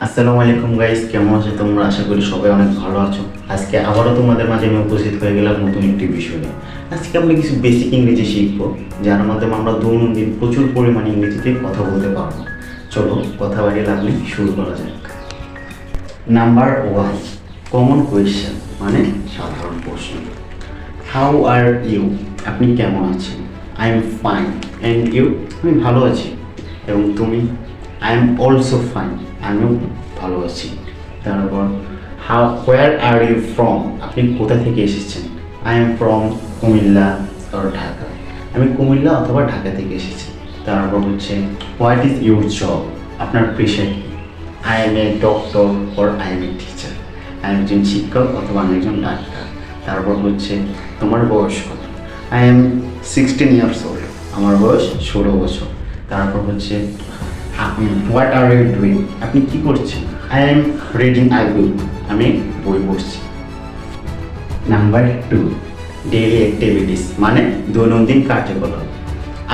আসসালামু আলাইকুম গাইস, কেমন আছো তোমরা? আশা করি সবাই অনেক ভালো আছো। আজকে আবারও তোমাদের মাঝে আমি উপস্থিত হয়ে গেলাম নতুন একটি বিষয় নিয়ে। আজকে আমরা কিছু বেসিক ইংরেজি শিখবো, যার মাধ্যমে আমরা দৈনন্দিন প্রচুর পরিমাণে ইংরেজিতে কথা বলতে পারবো। চলো কথা বাড়িয়ে লাগলে শুরু করা যাক। নাম্বার 1, কমন কোয়েশ্চেন মানে সাধারণ প্রশ্ন। How are you? আপনি কেমন আছেন? I am fine. And you? আমি ভালো আছি। এবং তুমি? I am also fine. আমিও ভালো আছি। তারপর হোয়ার আর ইউ ফ্রম? আপনি কোথা থেকে এসেছেন? I am from Comilla or Dhaka. আমি কুমিল্লা অথবা ঢাকা থেকে এসেছি। তারপর হচ্ছে হোয়াট ইজ ইউর জব? আপনার পেশা কি? I M a doctor or I M a teacher. আমি একজন শিক্ষক অথবা আমি একজন ডাক্তার। তারপর হচ্ছে তোমার বয়স কত? I am 16 years old. আমার বয়স 16 বছর। তারপর হচ্ছে হোয়াট আর ইউ ডুইং? আপনি কি করছেন? I am reading I book. আমি বই পড়ছি। নাম্বার 2, ডেইলি অ্যাক্টিভিটিস মানে দৈনন্দিন কার্যকলাপ।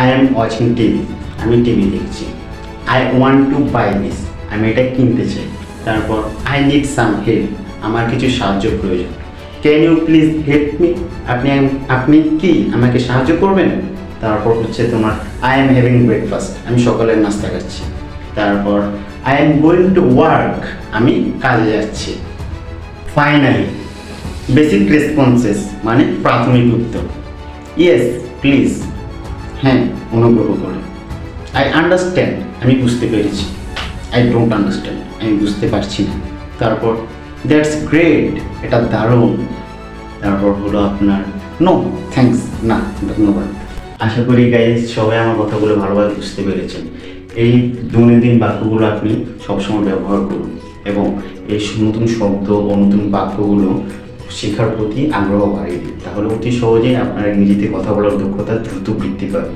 I am watching TV. আমি টিভি দেখছি। I want to buy this. আমি এটা কিনতে চাই। তারপর আই নিড সাম হেল্প। আমার কিছু সাহায্য প্রয়োজন। Can you please help me? আপনি কি আমাকে সাহায্য করবেন? তারপর হচ্ছে তোমার আই এম হ্যাভিং ব্রেকফাস্ট। আমি সকালের নাস্তা খাচ্ছি। তারপর I am going to work. আমি কাজে যাচ্ছি। ফাইনালি বেসিক রেসপন্সেস মানে প্রাথমিক উত্তর। Yes please. হ্যাঁ অনুগ্রহ করে। I understand. আমি বুঝতে পেরেছি। I don't understand. আমি বুঝতে পারছি না। তারপর দ্যাটস গ্রেট। এটা দারুণ। তারপর হলো আপনার নো থ্যাঙ্কস, না ধন্যবাদ। আশা করি গাইজ সবাই আমার কথাগুলো ভালোভাবে বুঝতে পেরেছেন। এই দৈনন্দিন বাক্যগুলো আপনি সবসময় ব্যবহার করুন এবং এই নতুন শব্দ ও নতুন বাক্যগুলো শেখার প্রতি আগ্রহ বাড়িয়ে দিন। তাহলে অতি সহজেই আপনার ইংরেজিতে কথা বলার দক্ষতা দ্রুত বৃদ্ধি পাবে।